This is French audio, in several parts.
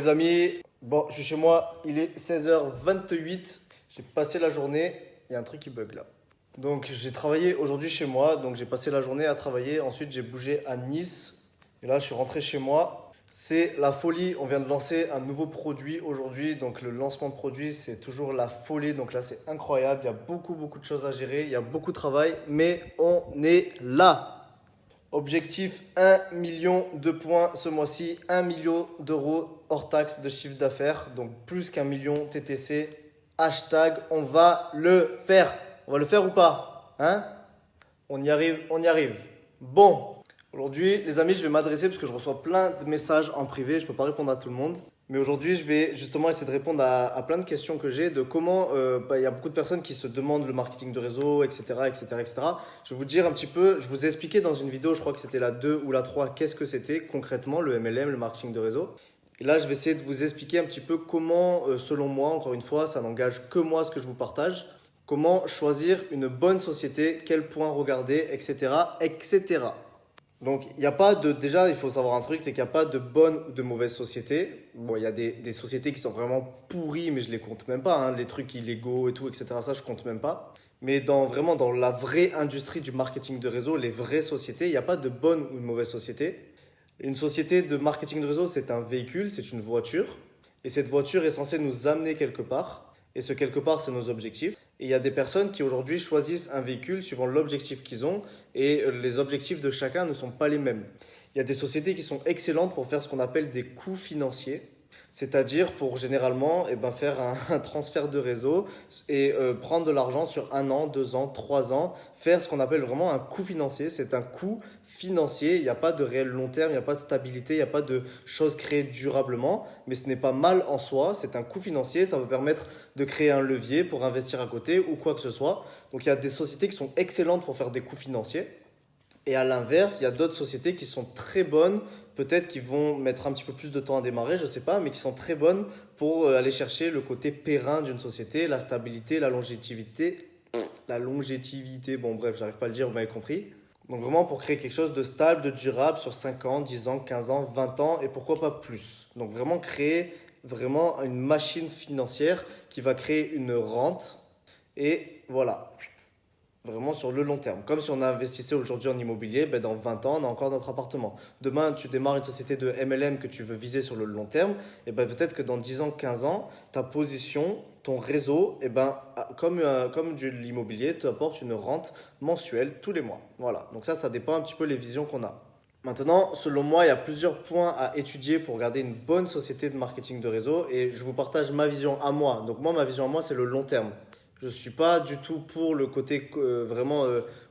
les amis, bon je suis chez moi, il est 16h28, j'ai passé la journée, il y a un truc qui bug là. Donc j'ai travaillé aujourd'hui chez moi, donc j'ai passé la journée à travailler, ensuite j'ai bougé à Nice, et là je suis rentré chez moi. C'est la folie, on vient de lancer un nouveau produit aujourd'hui, donc le lancement de produit c'est toujours la folie, donc là c'est incroyable, il y a beaucoup de choses à gérer, il y a beaucoup de travail, mais on est là. Objectif 1 million de points ce mois-ci, 1 million d'euros hors taxe de chiffre d'affaires, donc plus qu'1 million TTC. Hashtag, on va le faire. On va le faire ou pas? Hein? On y arrive, on y arrive. Bon, aujourd'hui, les amis, je vais m'adresser parce que je reçois plein de messages en privé, je ne peux pas répondre à tout le monde. Mais aujourd'hui, je vais justement essayer de répondre à plein de questions que j'ai de comment il y a beaucoup de personnes qui se demandent le marketing de réseau, etc., etc., etc. Je vais vous dire un petit peu, je vous ai expliqué dans une vidéo, je crois que c'était la 2 ou la 3, qu'est-ce que c'était concrètement le MLM, le marketing de réseau. Et là, je vais essayer de vous expliquer un petit peu comment, selon moi, encore une fois, ça n'engage que moi ce que je vous partage, comment choisir une bonne société, quels points regarder, etc., etc. Donc, il n'y a pas de. Déjà, il faut savoir un truc, c'est qu'il n'y a pas de bonne ou de mauvaise société. Bon, il y a des sociétés qui sont vraiment pourries, mais je les compte même pas, hein. Les trucs illégaux et tout, etc. Ça, je compte même pas. Mais vraiment dans la vraie industrie du marketing de réseau, les vraies sociétés, il n'y a pas de bonne ou de mauvaise société. Une société de marketing de réseau, c'est un véhicule, c'est une voiture. Et cette voiture est censée nous amener quelque part. Et ce quelque part, c'est nos objectifs. Et il y a des personnes qui aujourd'hui choisissent un véhicule suivant l'objectif qu'ils ont. Et les objectifs de chacun ne sont pas les mêmes. Il y a des sociétés qui sont excellentes pour faire ce qu'on appelle des coûts financiers. C'est-à-dire pour généralement faire un transfert de réseau et prendre de l'argent sur 1 an, 2 ans, 3 ans, faire ce qu'on appelle vraiment un coût financier. C'est un coût financier, il n'y a pas de réel long terme, il n'y a pas de stabilité, il n'y a pas de choses créées durablement, mais ce n'est pas mal en soi, c'est un coût financier, ça va permettre de créer un levier pour investir à côté ou quoi que ce soit. Donc il y a des sociétés qui sont excellentes pour faire des coûts financiers. Et à l'inverse, il y a d'autres sociétés qui sont très bonnes, peut-être qui vont mettre un petit peu plus de temps à démarrer, je ne sais pas, mais qui sont très bonnes pour aller chercher le côté périn d'une société, la stabilité, la longévité. La longévité, bon bref, j'arrive pas à le dire, vous m'avez compris. Donc vraiment pour créer quelque chose de stable, de durable sur 5 ans, 10 ans, 15 ans, 20 ans et pourquoi pas plus. Donc vraiment créer vraiment une machine financière qui va créer une rente et voilà. Vraiment sur le long terme. Comme si on investissait aujourd'hui en immobilier, dans 20 ans, on a encore notre appartement. Demain, tu démarres une société de MLM que tu veux viser sur le long terme, et peut-être que dans 10 ans, 15 ans, ta position, ton réseau, comme de l'immobilier, te apporte une rente mensuelle tous les mois. Voilà. Donc ça dépend un petit peu les visions qu'on a. Maintenant, selon moi, il y a plusieurs points à étudier pour garder une bonne société de marketing de réseau et je vous partage ma vision à moi. Donc moi, ma vision à moi, c'est le long terme. Je ne suis pas du tout pour le côté vraiment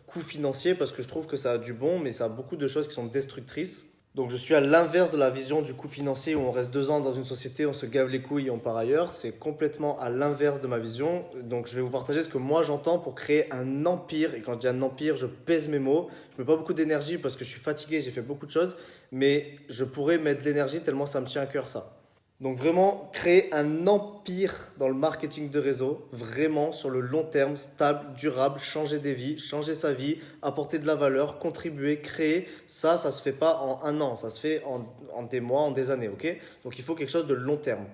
coût financier parce que je trouve que ça a du bon, mais ça a beaucoup de choses qui sont destructrices. Donc je suis à l'inverse de la vision du coût financier où on reste 2 ans dans une société, on se gave les couilles et on part ailleurs. C'est complètement à l'inverse de ma vision. Donc je vais vous partager ce que moi j'entends pour créer un empire. Et quand je dis un empire, je pèse mes mots. Je ne mets pas beaucoup d'énergie parce que je suis fatigué, j'ai fait beaucoup de choses. Mais je pourrais mettre de l'énergie tellement ça me tient à cœur ça. Donc vraiment créer un empire dans le marketing de réseau, vraiment sur le long terme, stable, durable, changer des vies, changer sa vie, apporter de la valeur, contribuer, créer, ça se fait pas en 1 an, ça se fait en des mois, en des années, ok? Donc il faut quelque chose de long terme.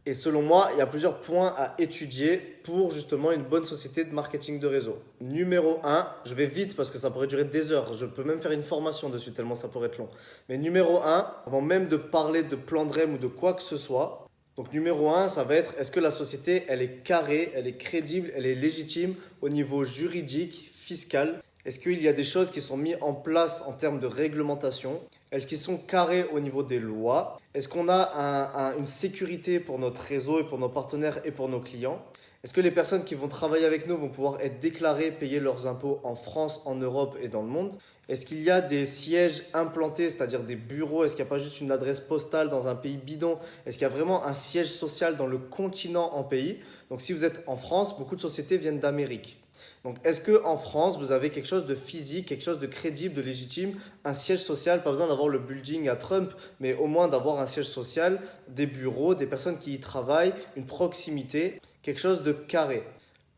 Et selon moi, il y a plusieurs points à étudier pour justement une bonne société de marketing de réseau. Numéro 1, je vais vite parce que ça pourrait durer des heures. Je peux même faire une formation dessus tellement ça pourrait être long. Mais numéro 1, avant même de parler de plan de REM ou de quoi que ce soit, donc numéro 1, ça va être est-ce que la société, elle est carrée, elle est crédible, elle est légitime au niveau juridique, fiscal? Est-ce qu'il y a des choses qui sont mises en place en termes de réglementation? Est-ce qu'ils sont carrés au niveau des lois? Est-ce qu'on a une sécurité pour notre réseau et pour nos partenaires et pour nos clients? Est-ce que les personnes qui vont travailler avec nous vont pouvoir être déclarées, payer leurs impôts en France, en Europe et dans le monde? Est-ce qu'il y a des sièges implantés, c'est-à-dire des bureaux? Est-ce qu'il n'y a pas juste une adresse postale dans un pays bidon? Est-ce qu'il y a vraiment un siège social dans le continent en pays? Donc si vous êtes en France, beaucoup de sociétés viennent d'Amérique. Donc, est-ce qu'en France, vous avez quelque chose de physique, quelque chose de crédible, de légitime, un siège social, pas besoin d'avoir le building à Trump, mais au moins d'avoir un siège social, des bureaux, des personnes qui y travaillent, une proximité, quelque chose de carré.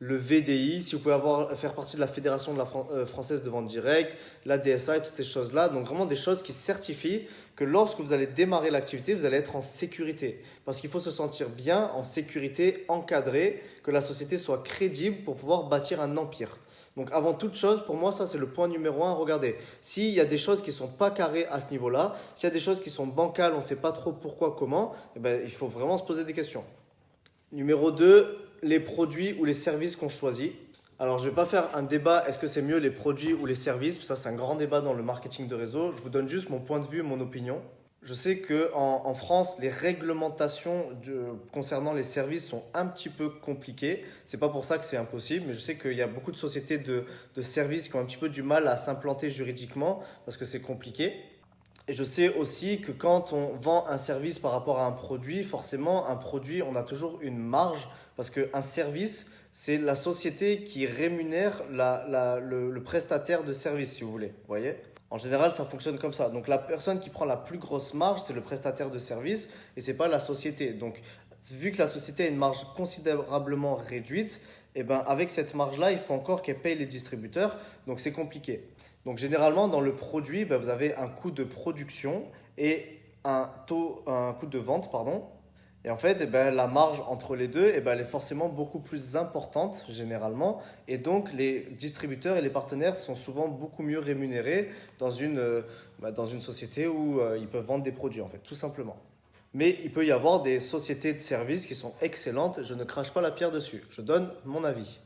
Le VDI, si vous pouvez faire partie de la Fédération de la française de vente directe, la DSA et toutes ces choses-là. Donc vraiment des choses qui certifient que lorsque vous allez démarrer l'activité, vous allez être en sécurité. Parce qu'il faut se sentir bien, en sécurité, encadré, que la société soit crédible pour pouvoir bâtir un empire. Donc avant toute chose, pour moi, ça c'est le point numéro 1. Regardez, s'il y a des choses qui ne sont pas carrées à ce niveau-là, s'il y a des choses qui sont bancales, on ne sait pas trop pourquoi, comment, eh ben, il faut vraiment se poser des questions. Numéro 2, les produits ou les services qu'on choisit. Alors, je ne vais pas faire un débat, est-ce que c'est mieux les produits ou les services? Ça, c'est un grand débat dans le marketing de réseau. Je vous donne juste mon point de vue, mon opinion. Je sais qu'en France, les réglementations concernant les services sont un petit peu compliquées. Ce n'est pas pour ça que c'est impossible, mais je sais qu'il y a beaucoup de sociétés de services qui ont un petit peu du mal à s'implanter juridiquement parce que c'est compliqué. Et je sais aussi que quand on vend un service par rapport à un produit, forcément, un produit, on a toujours une marge parce qu'un service, c'est la société qui rémunère le prestataire de service, si vous voulez. Vous voyez? En général, ça fonctionne comme ça. Donc, la personne qui prend la plus grosse marge, c'est le prestataire de service et ce n'est pas la société. Donc, vu que la société a une marge considérablement réduite, eh ben, avec cette marge-là, il faut encore qu'elle paye les distributeurs. Donc, c'est compliqué. Donc, généralement, dans le produit, ben, vous avez un coût de production et un coût de vente, pardon. Et en fait, eh ben, la marge entre les deux, eh ben, elle est forcément beaucoup plus importante généralement. Et donc, les distributeurs et les partenaires sont souvent beaucoup mieux rémunérés dans une société où ils peuvent vendre des produits, en fait, tout simplement. Mais il peut y avoir des sociétés de services qui sont excellentes. Je ne crache pas la pierre dessus. Je donne mon avis.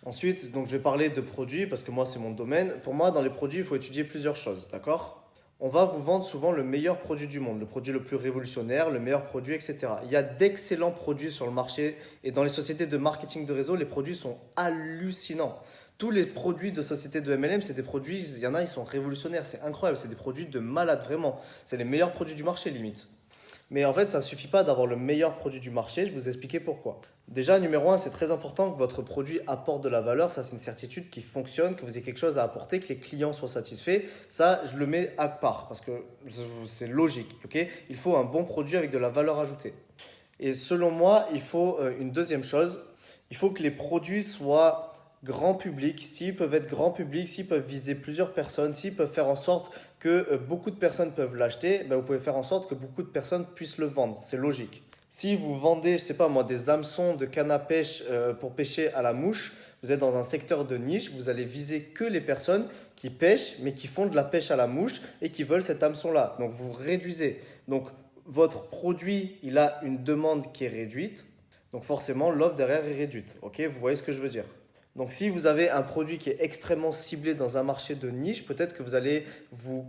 Ensuite, donc, je vais parler de produits parce que moi, c'est mon domaine. Pour moi, dans les produits, il faut étudier plusieurs choses, d'accord? On va vous vendre souvent le meilleur produit du monde, le produit le plus révolutionnaire, le meilleur produit, etc. Il y a d'excellents produits sur le marché et dans les sociétés de marketing de réseau, les produits sont hallucinants. Tous les produits de sociétés de MLM, c'est des produits, il y en a, ils sont révolutionnaires, c'est incroyable, c'est des produits de malade, vraiment. C'est les meilleurs produits du marché, limite. Mais en fait, ça ne suffit pas d'avoir le meilleur produit du marché. Je vais vous expliquer pourquoi. Déjà, numéro 1, c'est très important que votre produit apporte de la valeur. Ça, c'est une certitude qui fonctionne, que vous ayez quelque chose à apporter, que les clients soient satisfaits. Ça, je le mets à part parce que c'est logique. Okay, il faut un bon produit avec de la valeur ajoutée. Et selon moi, il faut une deuxième chose. Il faut que les produits soient grand public. S'ils peuvent être grand public, s'ils peuvent viser plusieurs personnes, s'ils peuvent faire en sorte que beaucoup de personnes peuvent l'acheter, ben vous pouvez faire en sorte que beaucoup de personnes puissent le vendre. C'est logique. Si vous vendez, je ne sais pas moi, des hameçons de canne à pêche pour pêcher à la mouche, vous êtes dans un secteur de niche, vous allez viser que les personnes qui pêchent, mais qui font de la pêche à la mouche et qui veulent cet hameçon-là. Donc vous réduisez. Donc votre produit, il a une demande qui est réduite. Donc forcément, l'offre derrière est réduite. Ok, vous voyez ce que je veux dire? Donc, si vous avez un produit qui est extrêmement ciblé dans un marché de niche, peut-être que vous allez vous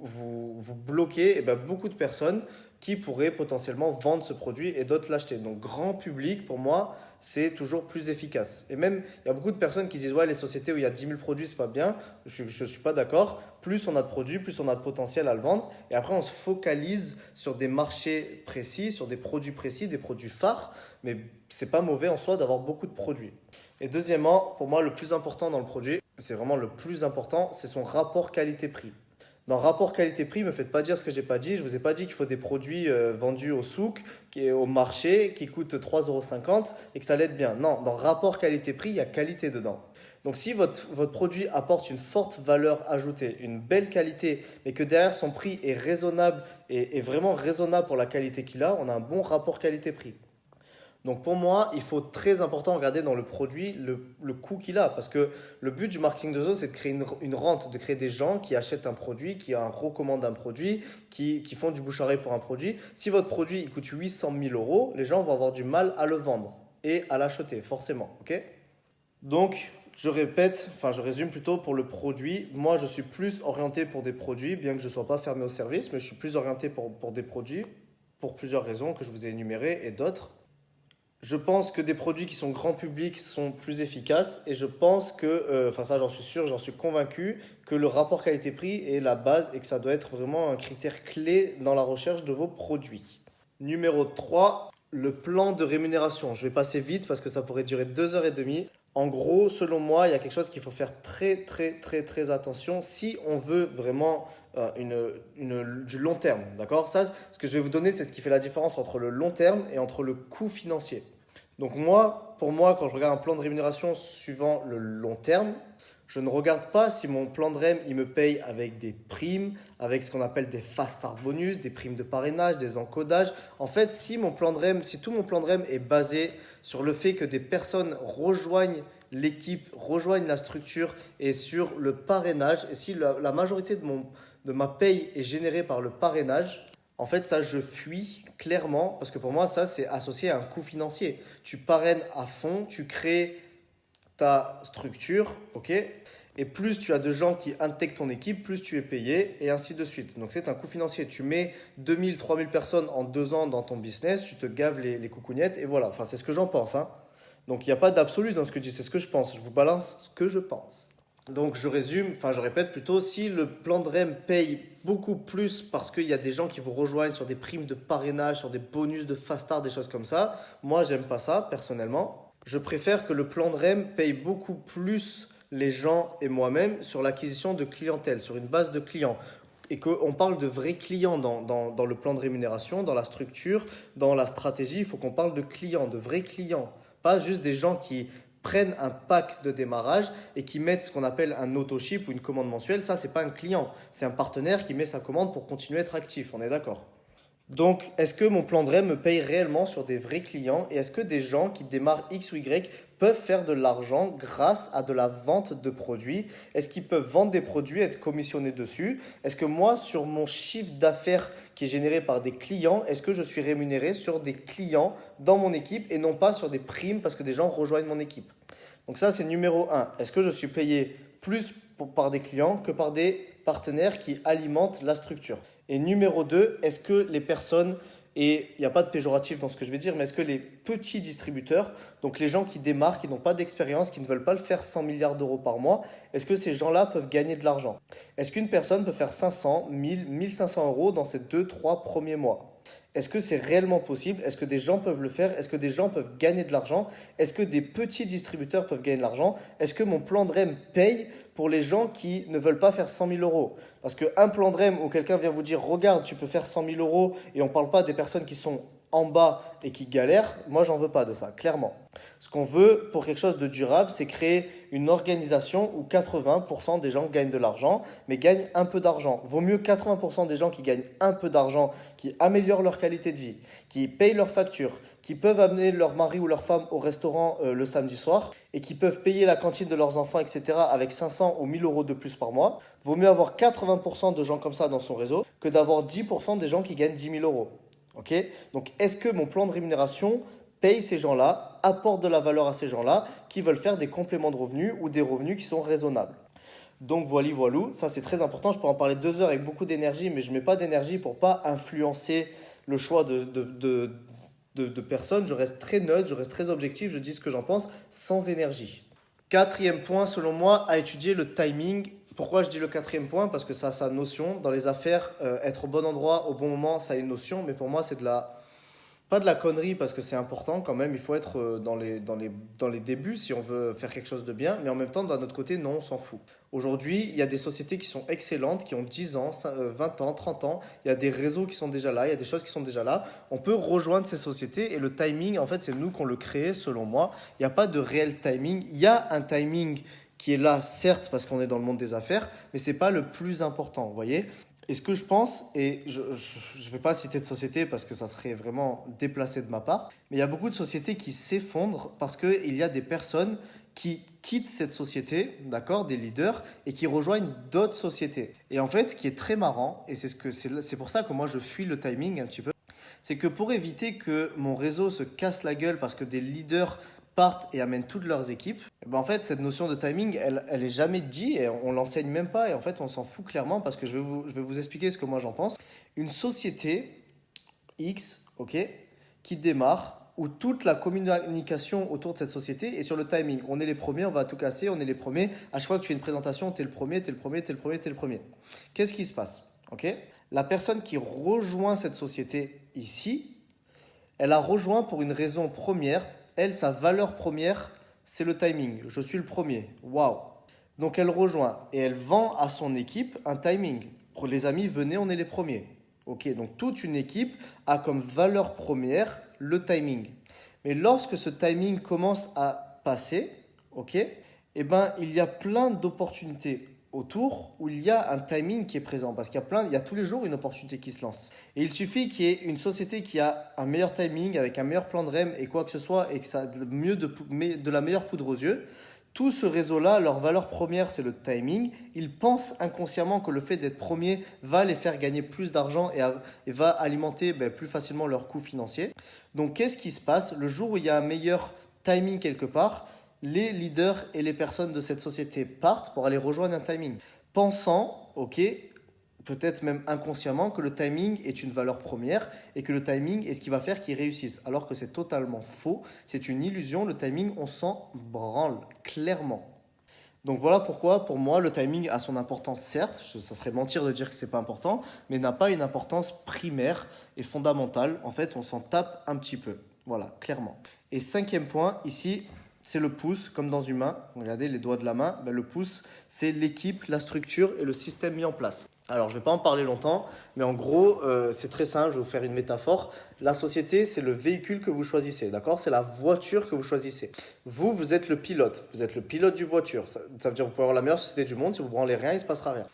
bloquer beaucoup de personnes qui pourraient potentiellement vendre ce produit et d'autres l'acheter. Donc, grand public, pour moi, c'est toujours plus efficace. Et même, il y a beaucoup de personnes qui disent « Ouais, les sociétés où il y a 10 000 produits, c'est pas bien. » Je ne suis pas d'accord. Plus on a de produits, plus on a de potentiel à le vendre. Et après, on se focalise sur des marchés précis, sur des produits précis, des produits phares. Mais ce n'est pas mauvais en soi d'avoir beaucoup de produits. Et deuxièmement, pour moi, le plus important dans le produit, c'est vraiment le plus important, c'est son rapport qualité-prix. Dans rapport qualité-prix, ne me faites pas dire ce que je n'ai pas dit. Je ne vous ai pas dit qu'il faut des produits vendus au souk, au marché, qui coûtent 3,50 € et que ça l'aide bien. Non, dans rapport qualité-prix, il y a qualité dedans. Donc si votre produit apporte une forte valeur ajoutée, une belle qualité, mais que derrière son prix est raisonnable et vraiment raisonnable pour la qualité qu'il a, on a un bon rapport qualité-prix. Donc pour moi, il faut très important regarder dans le produit le coût qu'il a. Parce que le but du marketing de réseau, c'est de créer une rente, de créer des gens qui achètent un produit, qui recommandent un produit, qui font du bouche-à-oreille pour un produit. Si votre produit il coûte 800 000 €, les gens vont avoir du mal à le vendre et à l'acheter, forcément. Okay, donc, je résume plutôt pour le produit. Moi, je suis plus orienté pour des produits, bien que je ne sois pas fermé au service, mais je suis plus orienté pour des produits pour plusieurs raisons que je vous ai énumérées et d'autres. Je pense que des produits qui sont grand public sont plus efficaces et je pense que, ça j'en suis sûr, j'en suis convaincu, que le rapport qualité-prix est la base et que ça doit être vraiment un critère clé dans la recherche de vos produits. Numéro 3, le plan de rémunération. Je vais passer vite parce que ça pourrait durer 2h30. En gros, selon moi, il y a quelque chose qu'il faut faire très, très, très, très attention si on veut vraiment du long terme. D'accord? Ça, ce que je vais vous donner, c'est ce qui fait la différence entre le long terme et entre le coût financier. Donc pour moi, quand je regarde un plan de rémunération suivant le long terme, Je ne regarde pas si mon plan de REM, il me paye avec des primes, avec ce qu'on appelle des fast start bonus, des primes de parrainage, des encodages. En fait, si tout mon plan de REM est basé sur le fait que des personnes rejoignent l'équipe, rejoignent la structure et sur le parrainage, et si la majorité de ma paye est générée par le parrainage, en fait, ça, je fuis clairement parce que pour moi, ça, c'est associé à un coût financier. Tu parraines à fond, tu crées ta structure, ok? Et plus tu as de gens qui intègrent ton équipe, plus tu es payé et ainsi de suite. Donc c'est un coût financier. Tu mets 2000, 3000 personnes en 2 ans dans ton business, tu te gaves les coucougnettes et voilà. Enfin, c'est ce que j'en pense, hein. Donc il n'y a pas d'absolu dans ce que je dis, c'est ce que je pense. Je vous balance ce que je pense. Donc je répète plutôt, si le plan de REM paye beaucoup plus parce qu'il y a des gens qui vous rejoignent sur des primes de parrainage, sur des bonus de fast start, des choses comme ça, moi j'aime pas ça personnellement. Je préfère que le plan de REM paye beaucoup plus les gens et moi-même sur l'acquisition de clientèle, sur une base de clients. Et qu'on parle de vrais clients dans le plan de rémunération, dans la structure, dans la stratégie. Il faut qu'on parle de clients, de vrais clients. Pas juste des gens qui prennent un pack de démarrage et qui mettent ce qu'on appelle un auto-ship ou une commande mensuelle. Ça, c'est pas un client. C'est un partenaire qui met sa commande pour continuer à être actif. On est d'accord? Donc, est-ce que mon plan de REM me paye réellement sur des vrais clients et est-ce que des gens qui démarrent X ou Y peuvent faire de l'argent grâce à de la vente de produits? Est-ce qu'ils peuvent vendre des produits et être commissionnés dessus? Est-ce que moi, sur mon chiffre d'affaires qui est généré par des clients, est-ce que je suis rémunéré sur des clients dans mon équipe et non pas sur des primes parce que des gens rejoignent mon équipe? Donc ça, c'est numéro 1. Est-ce que je suis payé plus par des clients que par des partenaires qui alimentent la structure? Et numéro 2, est-ce que les personnes, et il n'y a pas de péjoratif dans ce que je vais dire, mais est-ce que les petits distributeurs, donc les gens qui démarrent, qui n'ont pas d'expérience, qui ne veulent pas le faire 100 milliards d'euros par mois, est-ce que ces gens-là peuvent gagner de l'argent? Est-ce qu'une personne peut faire 500, 1000, 1500 euros dans ces 2-3 premiers mois? Est-ce que c'est réellement possible? Est-ce que des gens peuvent le faire? Est-ce que des gens peuvent gagner de l'argent? Est-ce que des petits distributeurs peuvent gagner de l'argent? Est-ce que mon plan de REM paye pour les gens qui ne veulent pas faire 100 000 euros? Parce qu'un plan de REM où quelqu'un vient vous dire, regarde, tu peux faire 100 000 euros et on ne parle pas des personnes qui sont en bas et qui galèrent, moi j'en veux pas de ça, clairement. Ce qu'on veut pour quelque chose de durable, c'est créer une organisation où 80% des gens gagnent de l'argent, mais gagnent un peu d'argent. Vaut mieux 80% des gens qui gagnent un peu d'argent, qui améliorent leur qualité de vie, qui payent leurs factures, qui peuvent amener leur mari ou leur femme au restaurant le samedi soir et qui peuvent payer la cantine de leurs enfants, etc. avec 500 ou 1000 euros de plus par mois. Vaut mieux avoir 80% de gens comme ça dans son réseau que d'avoir 10% des gens qui gagnent 10 000 euros. Okay. Donc, est-ce que mon plan de rémunération paye ces gens-là, apporte de la valeur à ces gens-là qui veulent faire des compléments de revenus ou des revenus qui sont raisonnables? Donc, voilou, ça c'est très important. Je pourrais en parler 2 heures avec beaucoup d'énergie, mais je ne mets pas d'énergie pour ne pas influencer le choix de personnes. Je reste très neutre, je reste très objectif, je dis ce que j'en pense sans énergie. 4e point, selon moi, à étudier le timing. Pourquoi je dis le 4e point? Parce que ça a sa notion. Dans les affaires, être au bon endroit, au bon moment, ça a une notion. Mais pour moi, c'est pas de la connerie parce que c'est important quand même. Il faut être dans les débuts si on veut faire quelque chose de bien. Mais en même temps, d'un autre côté, non, on s'en fout. Aujourd'hui, il y a des sociétés qui sont excellentes, qui ont 10 ans, 20 ans, 30 ans. Il y a des réseaux qui sont déjà là, il y a des choses qui sont déjà là. On peut rejoindre ces sociétés et le timing, en fait, c'est nous qu'on le crée, selon moi. Il n'y a pas de réel timing. Il y a un timing qui est là, certes, parce qu'on est dans le monde des affaires, mais ce n'est pas le plus important, vous voyez. Et ce que je pense, et je ne vais pas citer de société parce que ça serait vraiment déplacé de ma part, mais il y a beaucoup de sociétés qui s'effondrent parce qu'il y a des personnes qui quittent cette société, d'accord, des leaders, et qui rejoignent d'autres sociétés. Et en fait, ce qui est très marrant, et c'est pour ça que moi je fuis le timing un petit peu, c'est que pour éviter que mon réseau se casse la gueule parce que des leaders partent et amènent toutes leurs équipes, et ben en fait, cette notion de timing, elle est jamais dit et on l'enseigne même pas. Et en fait, on s'en fout clairement parce que je vais vous expliquer ce que moi j'en pense. Une société X, ok, qui démarre, où toute la communication autour de cette société est sur le timing. On est les premiers, on va tout casser, on est les premiers. À chaque fois que tu fais une présentation, tu es le premier, tu es le premier, tu es le premier, tu es le premier. Qu'est-ce qui se passe? Ok, la personne qui rejoint cette société ici, elle a rejoint pour une raison première. Elle, sa valeur première, c'est le timing. Je suis le premier. Waouh! Donc elle rejoint et elle vend à son équipe un timing. Pour les amis, venez, on est les premiers. Ok, donc toute une équipe a comme valeur première le timing. Mais lorsque ce timing commence à passer, ok, eh ben, il y a plein d'opportunités autour où il y a un timing qui est présent parce il y a tous les jours une opportunité qui se lance. Et il suffit qu'il y ait une société qui a un meilleur timing avec un meilleur plan de REM et quoi que ce soit et que ça a de la meilleure poudre aux yeux. Tout ce réseau-là, leur valeur première, c'est le timing. Ils pensent inconsciemment que le fait d'être premier va les faire gagner plus d'argent et va alimenter plus facilement leurs coûts financiers. Donc, qu'est-ce qui se passe? Le jour où il y a un meilleur timing quelque part, les leaders et les personnes de cette société partent pour aller rejoindre un timing. Pensant, ok, peut-être même inconsciemment, que le timing est une valeur première et que le timing est ce qui va faire qu'ils réussissent. Alors que c'est totalement faux, c'est une illusion, le timing, on s'en branle, clairement. Donc voilà pourquoi, pour moi, le timing a son importance, certes, ça serait mentir de dire que c'est pas important, mais n'a pas une importance primaire et fondamentale. En fait, on s'en tape un petit peu. Voilà, clairement. Et cinquième point, ici, c'est le pouce, comme dans une main. Regardez les doigts de la main. Le pouce, c'est l'équipe, la structure et le système mis en place. Alors, je ne vais pas en parler longtemps, mais en gros, c'est très simple. Je vais vous faire une métaphore. La société, c'est le véhicule que vous choisissez, d'accord? C'est la voiture que vous choisissez. Vous, vous êtes le pilote. Vous êtes le pilote du voiture. Ça veut dire que vous pouvez avoir la meilleure société du monde. Si vous ne branlez rien, il ne se passera rien.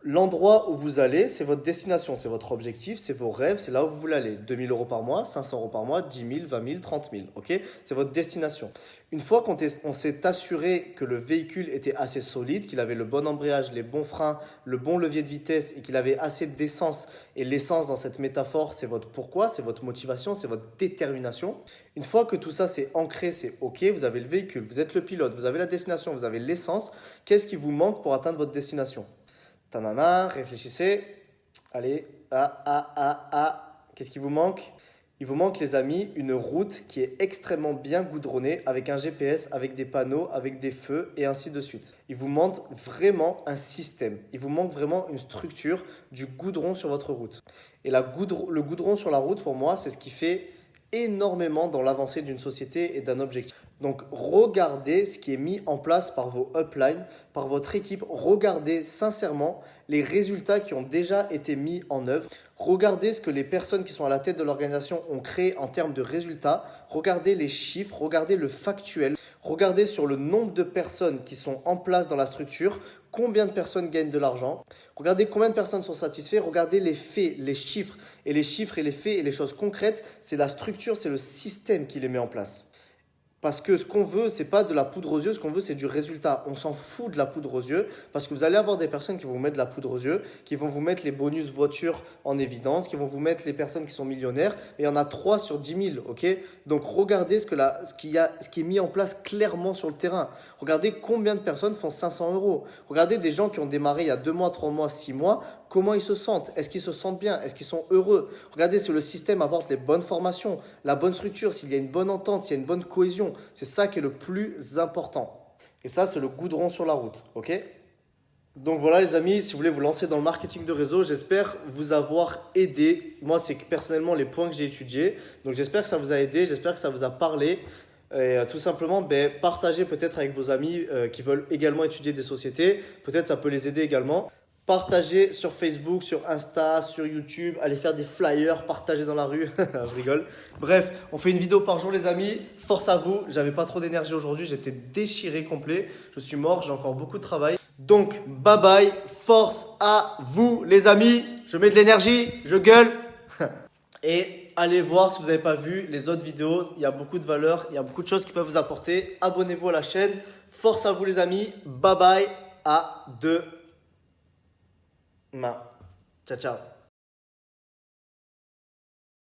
L'endroit où vous allez, c'est votre destination, c'est votre objectif, c'est vos rêves, c'est là où vous voulez aller. 2 000 € par mois, 500 € par mois, 10 000, 20 000, 30 000. Ok? C'est votre destination. Une fois qu'on s'est assuré que le véhicule était assez solide, qu'il avait le bon embrayage, les bons freins, le bon levier de vitesse et qu'il avait assez d'essence, et l'essence dans cette métaphore, c'est votre pourquoi, c'est votre motivation, c'est votre détermination. Une fois que tout ça c'est ancré, c'est ok, vous avez le véhicule, vous êtes le pilote, vous avez la destination, vous avez l'essence, qu'est-ce qui vous manque pour atteindre votre destination? Tanana, réfléchissez. Allez, qu'est-ce qui vous manque? Il vous manque, les amis, une route qui est extrêmement bien goudronnée avec un GPS, avec des panneaux, avec des feux et ainsi de suite. Il vous manque vraiment un système. Il vous manque vraiment une structure, du goudron sur votre route. Et le goudron sur la route, pour moi, c'est ce qui fait énormément dans l'avancée d'une société et d'un objectif. Donc, regardez ce qui est mis en place par vos uplines, par votre équipe. Regardez sincèrement les résultats qui ont déjà été mis en œuvre. Regardez ce que les personnes qui sont à la tête de l'organisation ont créé en termes de résultats. Regardez les chiffres, regardez le factuel. Regardez sur le nombre de personnes qui sont en place dans la structure, combien de personnes gagnent de l'argent. Regardez combien de personnes sont satisfaites. Regardez les faits, les chiffres. Et les chiffres et les faits et les choses concrètes, c'est la structure, c'est le système qui les met en place. Parce que ce qu'on veut, ce n'est pas de la poudre aux yeux, ce qu'on veut, c'est du résultat. On s'en fout de la poudre aux yeux parce que vous allez avoir des personnes qui vont vous mettre de la poudre aux yeux, qui vont vous mettre les bonus voitures en évidence, qui vont vous mettre les personnes qui sont millionnaires. Et il y en a 3 sur 10 000, ok? Donc regardez ce qui est mis en place clairement sur le terrain. Regardez combien de personnes font 500 €. Regardez des gens qui ont démarré il y a 2 mois, 3 mois, 6 mois. Comment ils se sentent? Est-ce qu'ils se sentent bien? Est-ce qu'ils sont heureux? Regardez si le système apporte les bonnes formations, la bonne structure, s'il y a une bonne entente, s'il y a une bonne cohésion. C'est ça qui est le plus important. Et ça, c'est le goudron sur la route. Ok? Donc voilà les amis, si vous voulez vous lancer dans le marketing de réseau, j'espère vous avoir aidé. Moi, c'est personnellement les points que j'ai étudiés. Donc j'espère que ça vous a aidé, j'espère que ça vous a parlé. Et tout simplement, partagez peut-être avec vos amis qui veulent également étudier des sociétés. Peut-être ça peut les aider également. Partagez sur Facebook, sur Insta, sur YouTube, allez faire des flyers, partagez dans la rue. Je rigole. Bref, on fait une vidéo par jour les amis. Force à vous, j'avais pas trop d'énergie aujourd'hui, j'étais déchiré complet. Je suis mort, j'ai encore beaucoup de travail. Donc, bye bye, force à vous les amis. Je mets de l'énergie, je gueule. Et allez voir si vous n'avez pas vu les autres vidéos. Il y a beaucoup de valeur, il y a beaucoup de choses qui peuvent vous apporter. Abonnez-vous à la chaîne. Force à vous les amis. Bye bye, à demain. Ciao, ciao.